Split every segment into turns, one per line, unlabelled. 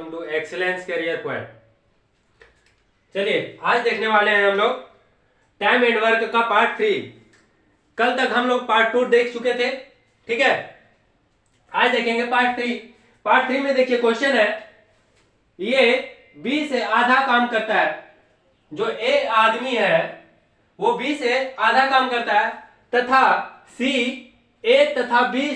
Welcome to excellence career point. चलिए आज देखने वाले हैं हम लोग टाइम एंड वर्क का पार्ट 3। कल तक हम लोग पार्ट 2 देख चुके थे, ठीक है। आज देखेंगे पार्ट 3। पार्ट 3 में देखिए क्वेश्चन है, ये बी से आधा काम करता है। जो ए आदमी है वो बी से आधा काम करता है तथा सी ए तथा बी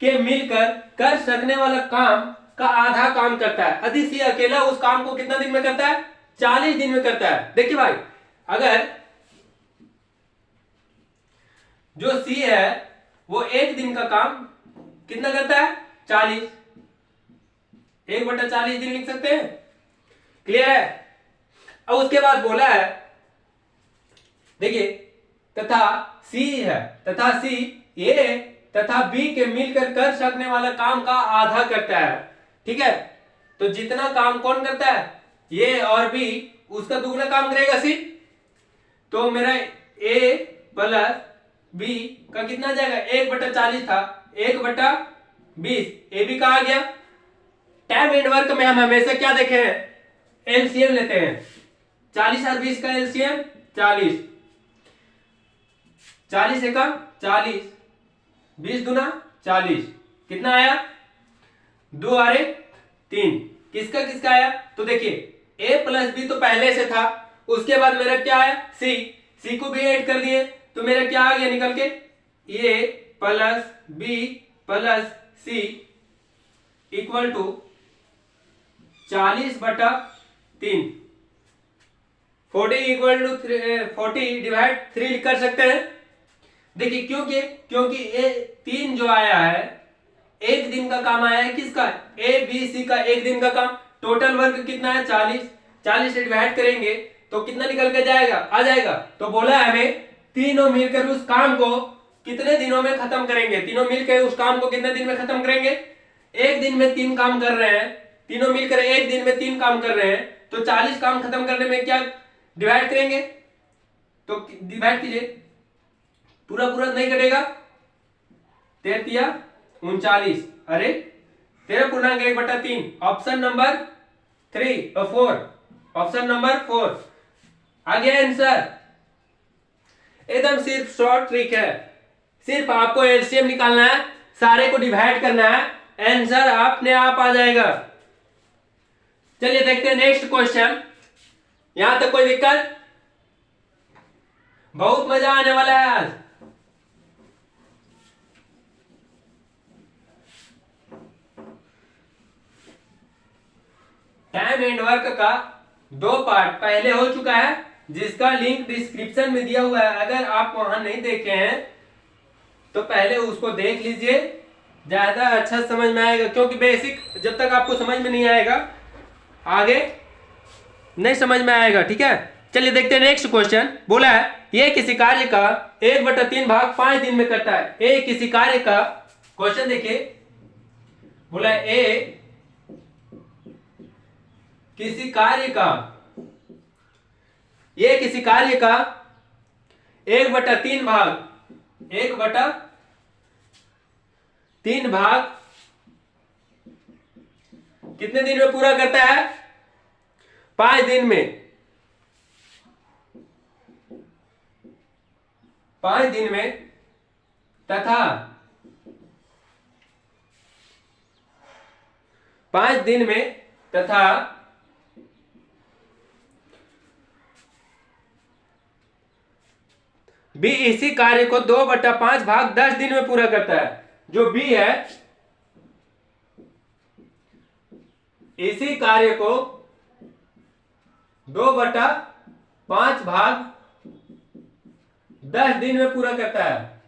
के मिलकर कर सकने वाला काम का आधा काम करता है। यदि सी अकेला उस काम को कितना दिन में करता है? 40 दिन में करता है। देखिए भाई, अगर जो सी है वो एक दिन का काम कितना करता है? 40। 1/40 दिन लिख सकते हैं। क्लियर है? अब उसके बाद बोला है, देखिए तथा सी है, तथा सी ए तथा बी के मिलकर कर सकने वाला काम का आधा करता है, ठीक है। तो जितना काम कौन करता है? ए और बी, उसका दुगना काम करेगा सी। तो मेरा ए प्लस बी का कितना जाएगा? 1/40 था, 1/20 ए बी का आ गया। टाइम एंड वर्क में हम हमेशा क्या देखे हैं? एलसीएम लेते हैं। 40 और 20 का एलसीएम 40। 40 एकम 40, 20 दूना 40, कितना आया? 2 और 1 3। किसका किसका आया? तो देखिए a प्लस बी तो पहले से था, उसके बाद मेरा क्या आया? सी को भी ऐड कर दिए तो मेरा क्या आ गया निकल के? a plus B plus C equal to 40/3। 40 equal to 40 divide 3 कर सकते हैं। देखिए क्योंकि ए 3 जो आया है एक दिन का काम आया है। किसका? ए बी सी का एक दिन का काम। टोटल वर्क कितना है? 40। 40 से डिवाइड करेंगे तो कितना निकल के जाएगा? आ जाएगा। तो बोला है हमें तीनों मिलकर उस काम को कितने दिनों में खत्म करेंगे? तीनों मिलकर उस काम को कितने दिन में खत्म करेंगे? एक दिन में 3 काम कर रहे हैं, तीनों मिलकर एक दिन में 3 काम कर रहे हैं, तो 40 काम खत्म करने में क्या डिवाइड करेंगे? तो डिवाइड कीजिए, पूरा नहीं कटेगा। 13 39, अरे 13.1/3। ऑप्शन नंबर 3 और 4, ऑप्शन नंबर 4 आ गया आंसर। एकदम सिर्फ शॉर्ट ट्रिक है, सिर्फ आपको एलसीएम निकालना है, सारे को डिवाइड करना है, आंसर अपने आप आ जाएगा। चलिए देखते हैं नेक्स्ट क्वेश्चन। यहां तक कोई दिक्कत? बहुत मजा आने वाला है आज। टाइम एंड वर्क का 2 पार्ट पहले हो चुका है, जिसका लिंक डिस्क्रिप्शन में दिया हुआ है। अगर आप वहां नहीं देखे हैं तो पहले उसको देख लीजिए, ज्यादा अच्छा समझ में आएगा। क्योंकि बेसिक जब तक आपको समझ में नहीं आएगा आगे नहीं समझ में आएगा, ठीक है। चलिए देखते हैं नेक्स्ट क्वेश्चन। बोला है ये किसी कार्य का 1/3 भाग 5 दिन में करता है। ए किसी कार्य का, क्वेश्चन देखिए, बोला है ए किसी कार्य का, ये किसी कार्य का 1/3 भाग कितने दिन में पूरा करता है? 5 दिन में। 5 दिन में तथा 5 दिन में तथा बी इसी कार्य को 2/5 भाग 10 दिन में पूरा करता है। जो बी है इसी कार्य को 2/5 भाग 10 दिन में पूरा करता है।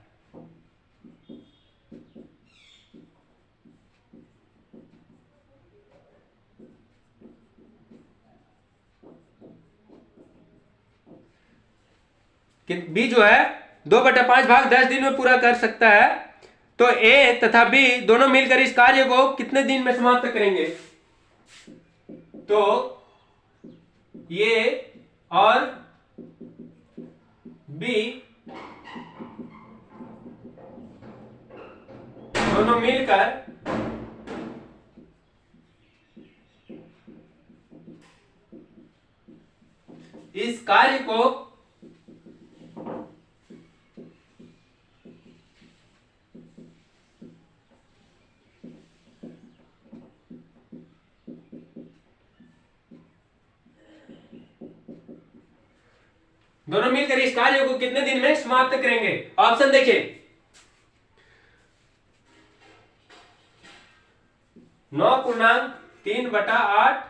बी जो है 2/5 भाग 10 दिन में पूरा कर सकता है। तो ए तथा बी दोनों मिलकर इस कार्य को कितने दिन में समाप्त करेंगे? तो ये और बी दोनों मिलकर इस कार्य को दोनों मिलकर इस कार्य को कितने दिन में समाप्त करेंगे? ऑप्शन देखिए, 9/3/8,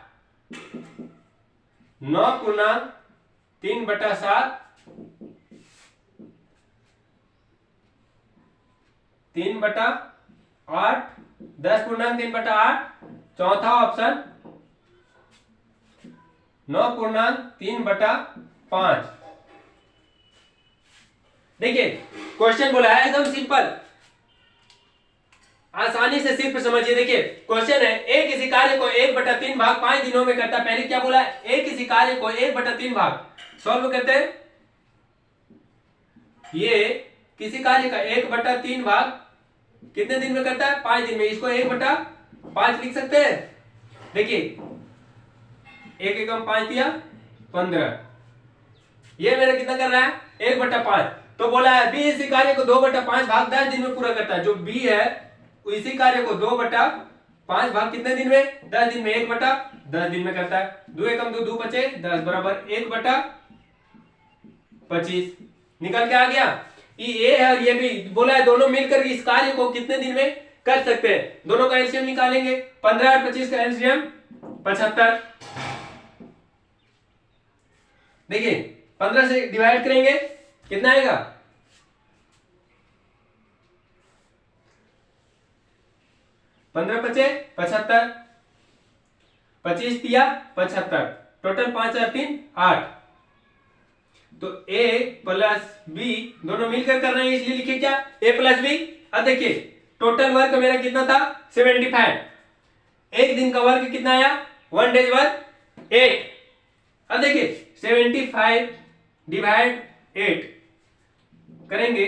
9/3/7, 3/8, 10/3/8, चौथा ऑप्शन 9/3/5। देखिए क्वेश्चन बोला है एकदम सिंपल, आसानी से सिर्फ समझिए। देखिए क्वेश्चन है, ए किसी कार्य को 1/3 भाग 5 दिनों में करता है। पहले क्या बोला है? ए किसी कार्य को 1/3 भाग, सॉल्व करते हैं। ये किसी कार्य का 1/3 भाग कितने दिन में करता है? 5 दिन में। इसको 1/5 लिख सकते हैं। देखिए 1 एकम 5 दिया 15, ये मेरा कितना कर रहा है? 1/5। तो बोला है बी इसी कार्य को 2/5 भाग 10 दिन में पूरा करता है। जो बी है इसी कार्य को 2/5 भाग कितने दिन में? 10 दिन में। 1/10 दिन में करता है। 2 एकम 2, 2 बचे 10 बराबर 1/25 निकल के आ गया। ये है और ये भी बोला है दोनों मिलकर इस कार्य को कितने दिन में कर सकते हैं? दोनों का एलसीएम निकालेंगे। 15 और 25 का एलसीएम 75। देखिए 15 से डिवाइड करेंगे कितना आएगा? 15 बचे 75, 25 दिया 75, टोटल 5 और 3 8। तो ए प्लस बी दोनों मिलकर कर रहे हैं, इसलिए लिखे क्या? ए प्लस बी। अब देखिए टोटल वर्क मेरा कितना था? 75। एक दिन का वर्क कितना आया? 1 डेज वर्क 8। अब देखिए 75 डिवाइड 8 करेंगे,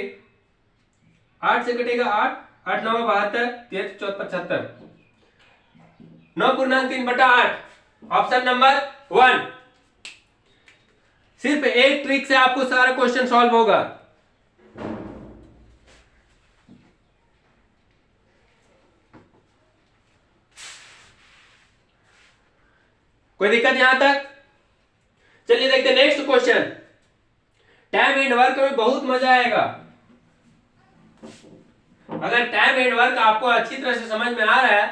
8 से कटेगा 8, 8 9 72, 13 14 75, 9/3/8 ऑप्शन नंबर 1। सिर्फ एक ट्रिक से आपको सारा क्वेश्चन सॉल्व होगा। कोई दिक्कत यहां तक? चलिए देखते हैं next question. Time and work में बहुत मजा आएगा। अगर टाइम एंड वर्क आपको अच्छी तरह से समझ में आ रहा है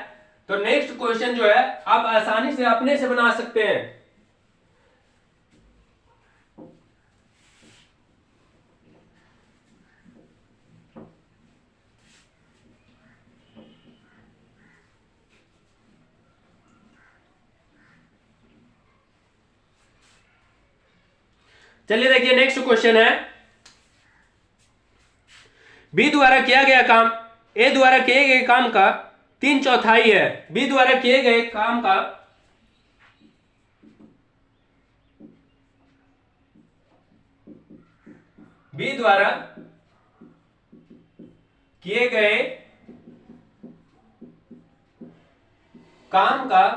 तो नेक्स्ट क्वेश्चन जो है आप आसानी से अपने से बना सकते हैं। चलिए देखिए नेक्स्ट क्वेश्चन है, बी द्वारा किया गया काम ए द्वारा किए गए काम का 3/4 है। बी द्वारा किए गए काम का बी द्वारा किए गए काम का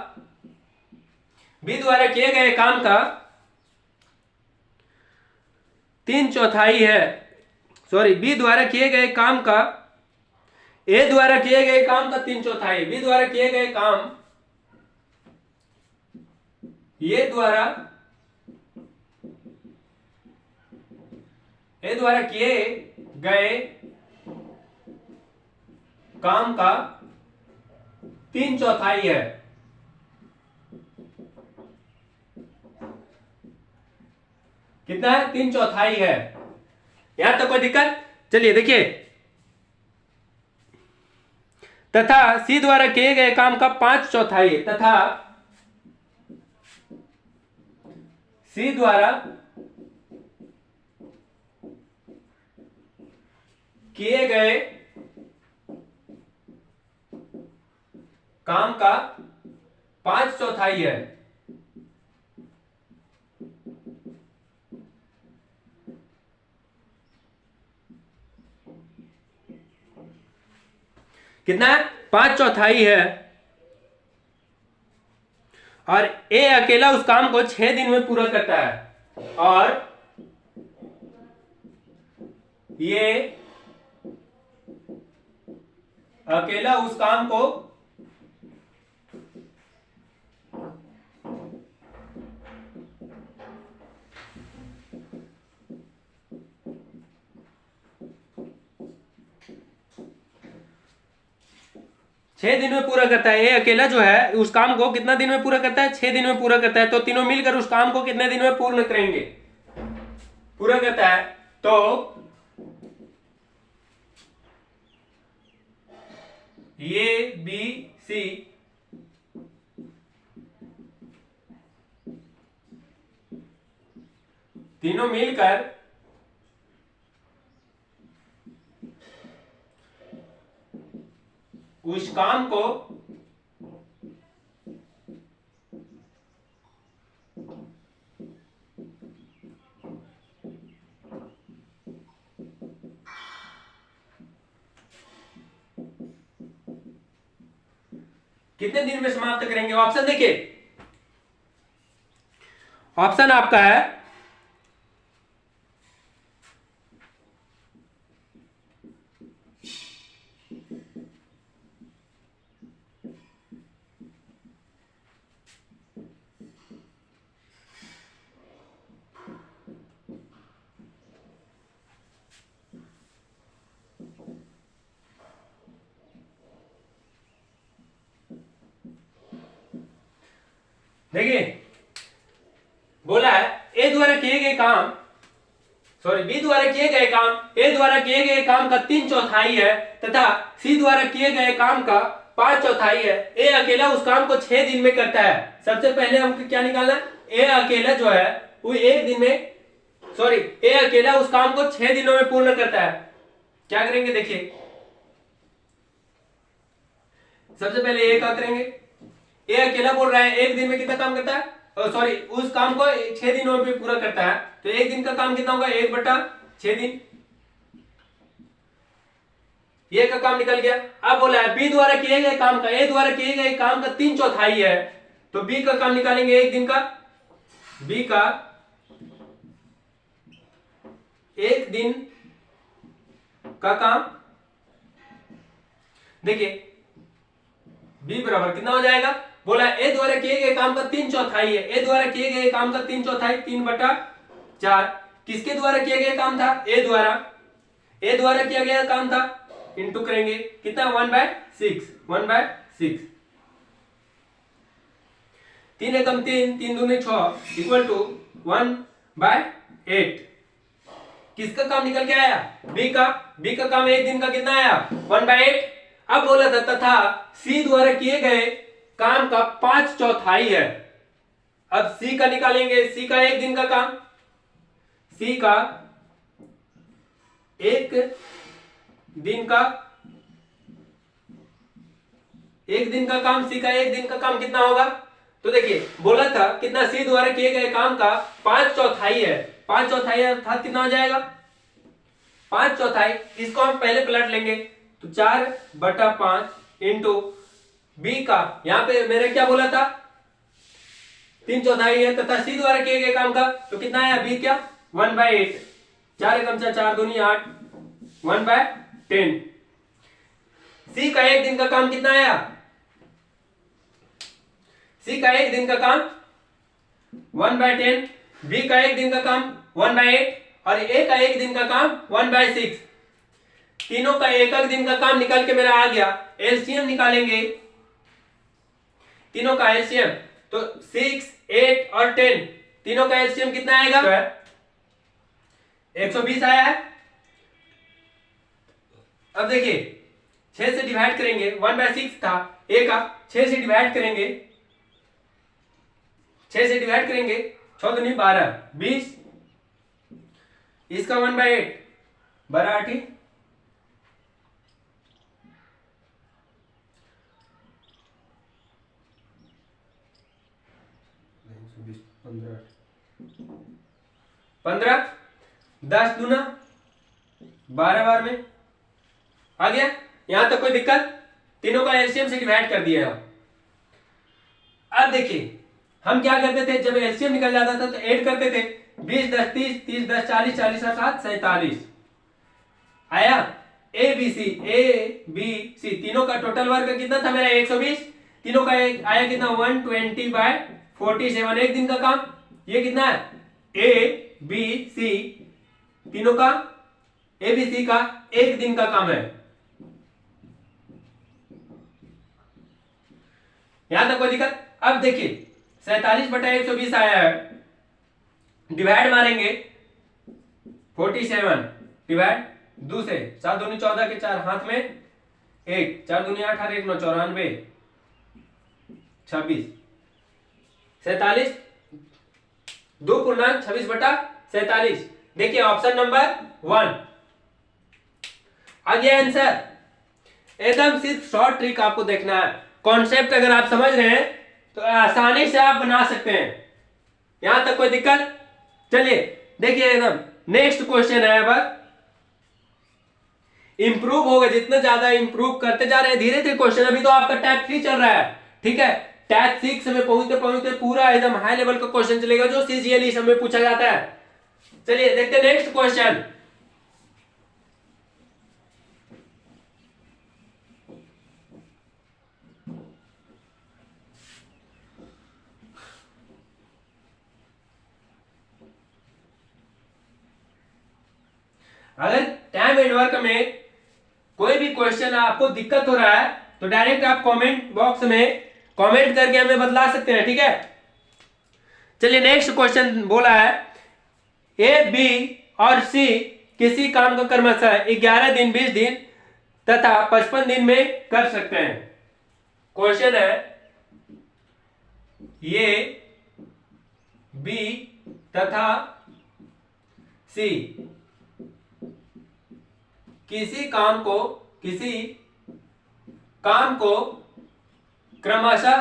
बी द्वारा किए गए काम का 3/4 है। सॉरी, बी द्वारा किए गए काम का ए द्वारा किए गए काम का 3/4। बी द्वारा किए गए काम ए द्वारा किए गए काम का 3/4 है। कितना है? 3/4 है। यहां तक कोई दिक्कत? चलिए देखिए, तथा सी द्वारा किए गए काम का 5/4 है। तथा सी द्वारा किए गए काम का 5/4 है। कितना है? 5/4 है। और ए अकेला उस काम को 6 दिन में पूरा करता है। और ये अकेला उस काम को 6 दिन में पूरा करता है। ये अकेला जो है उस काम को कितना दिन में पूरा करता है? 6 दिन में पूरा करता है। तो तीनों मिलकर उस काम को कितने दिन में पूर्ण करेंगे, पूरा करता है? तो ये बी सी तीनों मिलकर उस काम को कितने दिन में समाप्त करेंगे? ऑप्शन देखिए, ऑप्शन आपका है देखिए, बोला है ए द्वारा किए गए काम, सॉरी बी द्वारा किए गए काम, ए द्वारा किए गए काम का 3/4 है तथा सी द्वारा किए गए काम का 5/4 है। ए अकेला उस काम को 6 दिन में करता है। सबसे पहले हमको क्या निकालना है? ए अकेला जो है वो एक दिन में, सॉरी ए अकेला उस काम को 6 दिनों में पूर्ण करता है। क्या करेंगे देखिए, सबसे पहले ए क्या करेंगे? ए अकेला बोल रहा है एक दिन में कितना काम करता है, सॉरी उस काम को 6 दिनों में पूरा करता है। तो एक दिन का काम कितना होगा? 1/6 दिन। ये का काम निकल गया। अब बोला है बी द्वारा किए गए काम का, ए द्वारा किए गए काम का 3/4 है। तो बी का काम निकालेंगे एक दिन का, बी का एक दिन का काम। देखिए बी बराबर कितना हो जाएगा? बोला ए द्वारा किए गए काम का 3/4 है। ए द्वारा किए गए काम का 3/4 3/4 किसके द्वारा किया गया काम था? ए द्वारा। ए द्वारा किया गया काम था, इंटू करेंगे कितना? 1/6। 1/6 3 एकम 3, 3 दूनी 6 इक्वल टू 1/8। किसका काम निकल के आया? बी का। बी का काम एक दिन का कितना आया? 1/8। अब बोला था तथा सी द्वारा किए गए काम का 5/4 है। अब सी का निकालेंगे, सी का एक दिन का काम, सी का एक दिन का, एक दिन का काम, सी का एक दिन का काम कितना होगा? तो देखिए बोला था कितना? सी द्वारा किए गए काम का 5/4 है। 5/4 अर्थात कितना हो जाएगा? 5/4। इसको हम पहले पलट लेंगे तो 4/5 इंटू बी का, यहां पे मैंने क्या बोला था? 3/4 है तथा सी द्वारा किए गए काम का तो कितना आया? बी क्या? 1/8। 4 एकम 4 दूनी 8 1/10। सी का एक दिन का काम कितना आया? सी का एक दिन का काम 1/10, बी का एक दिन का काम 1/8 और ए का एक दिन का काम 1/6। तीनों का एक एक दिन का काम निकल के मेरा आ गया। एलसीएम निकालेंगे तीनों का एलसीएम, तो 6, 8 और 10 तीनों का एलसीएम कितना आएगा? 120 आया है। अब देखिए 6 से डिवाइड करेंगे, 1/6 था ए का, 6 से डिवाइड करेंगे, 6 से डिवाइड करेंगे 6 दूनी 12 20, इसका 1/8 12 8 15 10 दूना 12 बार में आ गया। यहां तक कोई दिक्कत? तीनों का एलसीएम से डिवाइड कर दिया। अब देखिए हम क्या करते थे, जब एलसीएम निकल जाता था तो ऐड करते थे, 20 10 30, 30 10 40, 40 और 7 47 आया। ए बी सी तीनों का टोटल वर्क कितना था मेरा 120, तीनों का आया कितना 120/47, एक दिन का काम। ये कितना है ए बी सी, तीनों का ए बी सी का एक दिन का काम है। यहां तक कोई दिक्कत? अब देखिए 47/120 आया है, डिवाइड मारेंगे 47 डिवाइड 2 से, 7 दूनी 14 के 4 हाथ में 1, 4 दूनी 8 और 1 9 94 26, 47 2×26/47। देखिए ऑप्शन नंबर 1 आ गया आंसर। एकदम सिर्फ शॉर्ट ट्रिक आपको देखना है, कॉन्सेप्ट अगर आप समझ रहे हैं तो आसानी से आप बना सकते हैं। यहां तक कोई दिक्कत? चलिए देखिए एकदम नेक्स्ट क्वेश्चन है। अब इंप्रूव होगा, जितना ज्यादा इंप्रूव करते जा रहे हैं धीरे धीरे क्वेश्चन। अभी तो आपका टाइप 3 चल रहा है, ठीक है। टाइप 6 में पहुंचते पहुंचते पूरा एकदम हाई लेवल का क्वेश्चन चलेगा जो सीजीएल समय पूछा जाता है। चलिए देखते हैं नेक्स्ट क्वेश्चन। अगर टाइम एंड वर्क में कोई भी क्वेश्चन आपको दिक्कत हो रहा है तो डायरेक्ट आप कमेंट बॉक्स में कमेंट करके हमें बतला सकते हैं, ठीक है। चलिए नेक्स्ट क्वेश्चन बोला है ए बी और सी किसी काम का क्रमशः 11 दिन 20 दिन तथा 55 दिन में कर सकते हैं। क्वेश्चन है ये बी तथा सी किसी काम को क्रमशः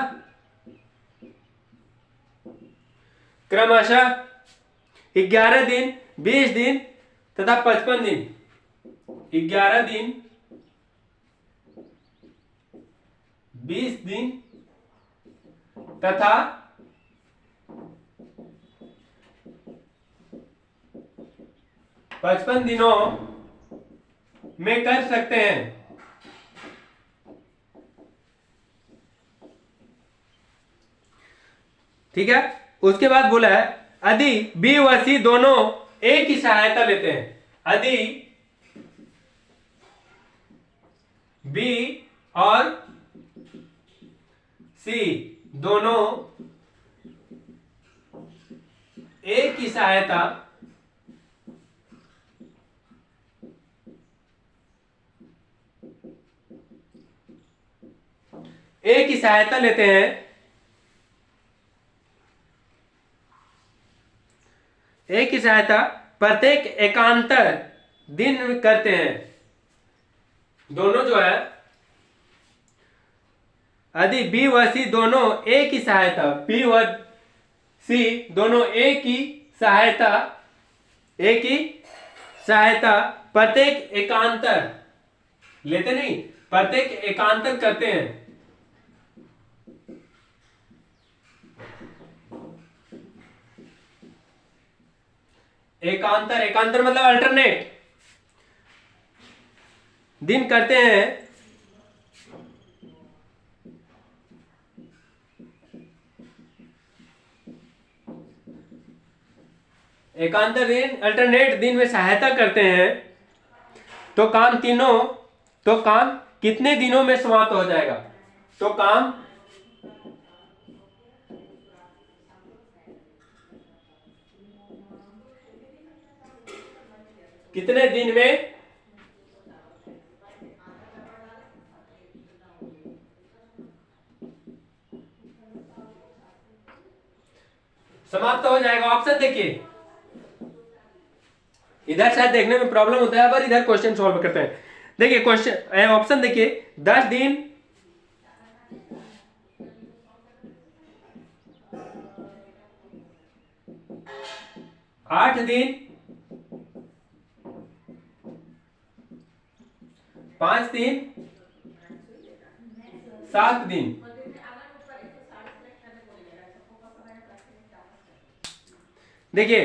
11 दिन 20 दिन तथा 55 दिन, 11 दिन 20 दिन तथा 55 दिनों में कर सकते हैं। ठीक है, उसके बाद बोला है यदि बी व सी दोनों ए की सहायता लेते हैं, यदि बी और सी दोनों ए की सहायता लेते हैं, ए की सहायता प्रत्येक एकांतर दिन में करते हैं। दोनों जो है यदि बी व सी दोनों ए की सहायता, बी व सी दोनों ए की सहायता प्रत्येक एकांतर लेते नहीं, प्रत्येक एकांतर करते हैं। एकांतर मतलब अल्टरनेट दिन करते हैं। एकांतर दिन अल्टरनेट दिन में सहायता करते हैं तो काम कितने दिनों में समाप्त हो जाएगा? तो काम कितने दिन में समाप्त हो जाएगा? ऑप्शन देखिए, इधर शायद देखने में प्रॉब्लम होता है, पर इधर क्वेश्चन सॉल्व करते हैं। देखिए क्वेश्चन ऑप्शन देखिए, 10 दिन 8 दिन 5 दिन 7 दिन। देखिए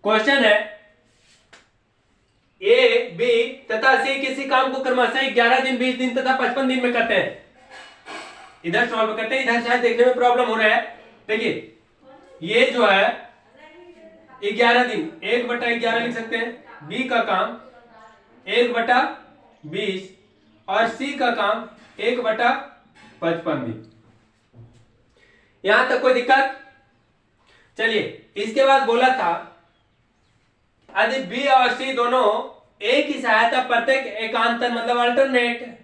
क्वेश्चन है ए बी तथा सी किसी काम को क्रमशः 11 दिन 20 दिन तथा 55 दिन में करते हैं। इधर सॉल्व करते हैं, इधर शायद देखने में प्रॉब्लम हो रहा है। देखिए ये जो है 11 दिन 1/11 लिख सकते हैं, बी का काम 1/20 और सी का काम 1/55 दिन। यहां तक कोई दिक्कत? चलिए इसके बाद बोला था यदि बी और सी दोनों एक ही सहायता प्रत्येक एकांतर मतलब अल्टरनेट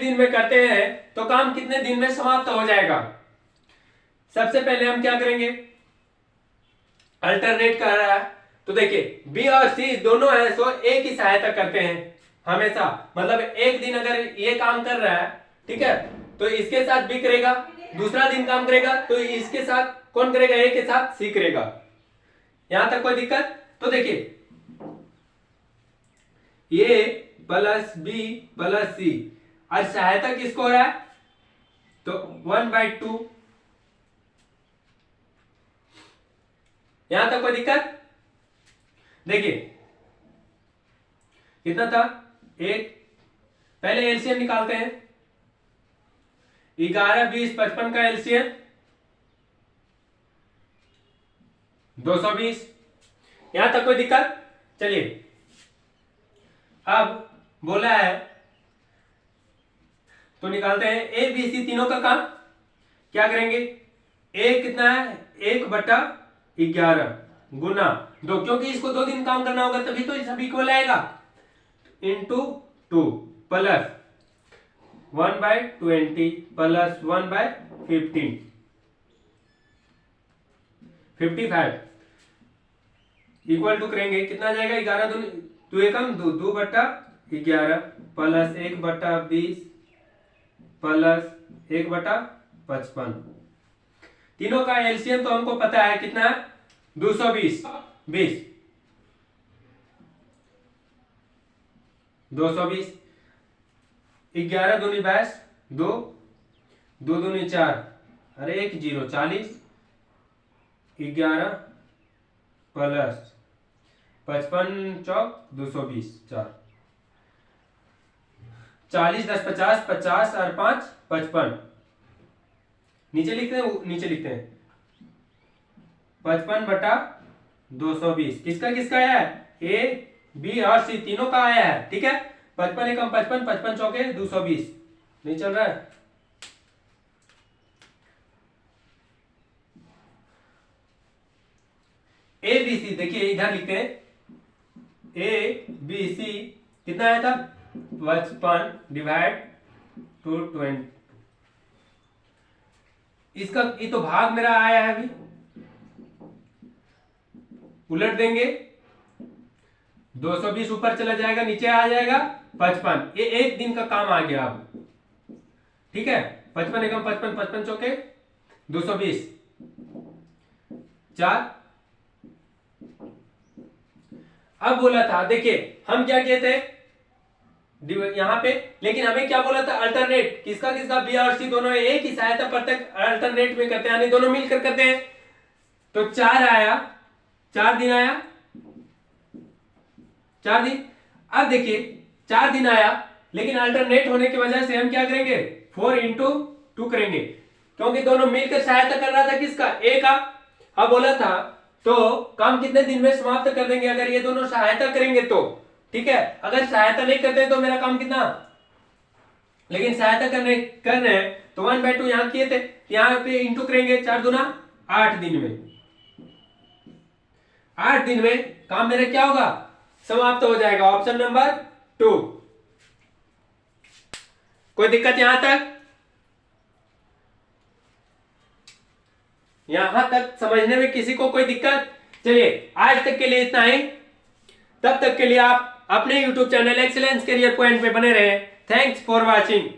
दिन में करते हैं तो काम कितने दिन में समाप्त हो जाएगा। सबसे पहले हम क्या करेंगे, अल्टरनेट कर रहा है तो देखिए बी और सी दोनों है सो एक ही सहायता करते हैं हमेशा, मतलब एक दिन अगर ये काम कर रहा है ठीक है तो इसके साथ बी करेगा, दूसरा दिन काम करेगा तो इसके साथ कौन करेगा, ए के साथ सी करेगा। यहां तक कोई दिक्कत? तो देखिए ये प्लस बी प्लस सी और सहायता किसको हो रहा है तो 1/2। यहां तक कोई दिक्कत? देखिए कितना था, एक पहले एलसीएम निकालते हैं, 11 20 55 का एलसीएम 220। यहां तक कोई दिक्कत? चलिए अब बोला है तो निकालते हैं ए बी सी तीनों का काम क्या करेंगे, ए कितना है 1/11 गुना 2, क्योंकि इसको 2 दिन काम करना होगा तभी तो सब इक्वल आएगा, into 2 plus 1/20 plus 1/15 55 equal to करेंगे कितना आ जाएगा, 11 2 एकम 2/11 प्लस 1/20 प्लस 1/55। तीनों का एलसीएम तो हमको पता है कितना है 220 20 220 11 दूनी 22 2 2 दूनी 4 अरे 1 0 40 11 प्लस 55 चौक 220 4 40 10 50 50 और 5 55। नीचे लिखते हैं 55/220 किसका किसका आया है, ए बी और सी तीनों का आया है ठीक है। 55 एकम 55 55 चौके 220 नहीं चल रहा है। ए बी सी देखिए इधर लिखते हैं, ए बी सी कितना आया था 55 डिवाइड टू 20। इसका ये तो भाग मेरा आया है, अभी उलट देंगे 220 ऊपर चला जाएगा नीचे आ जाएगा 55, ये एक दिन का काम आ गया अब ठीक है। 55 एकम 55 55 चौके 220 4। अब बोला था देखिए हम क्या कहते हैं यहां पे, लेकिन हमें क्या बोला था अल्टरनेट किसका किसका बी और सी दोनों एक ही सहायता प्रत्येक अल्टरनेट में करते हैं यानी दोनों मिलकर करते हैं। तो 4 आया 4 दिन आया 4 दिन। अब देखिए 4 दिन आया लेकिन अल्टरनेट होने की वजह से हम क्या करेंगे 4 × 2 करेंगे क्योंकि दोनों मिलकर सहायता कर रहा था किसका ए का। अब बोला था तो काम कितने दिन में समाप्त कर देंगे अगर ये दोनों सहायता करेंगे तो ठीक है। अगर सहायता नहीं करते तो मेरा काम कितना, लेकिन सहायता कर रहे हैं तो 1/2 यहां किए थे, यहां पे इंटू करेंगे 4 दूना 8 दिन में 8 दिन में काम मेरा क्या होगा समाप्त हो जाएगा। Option number 2। कोई दिक्कत यहां तक? यहां तक समझने में किसी को कोई दिक्कत? चलिए आज तक के लिए इतना ही, तब तक के लिए आप अपने YouTube channel excellence career point पे बने रहे। Thanks for watching.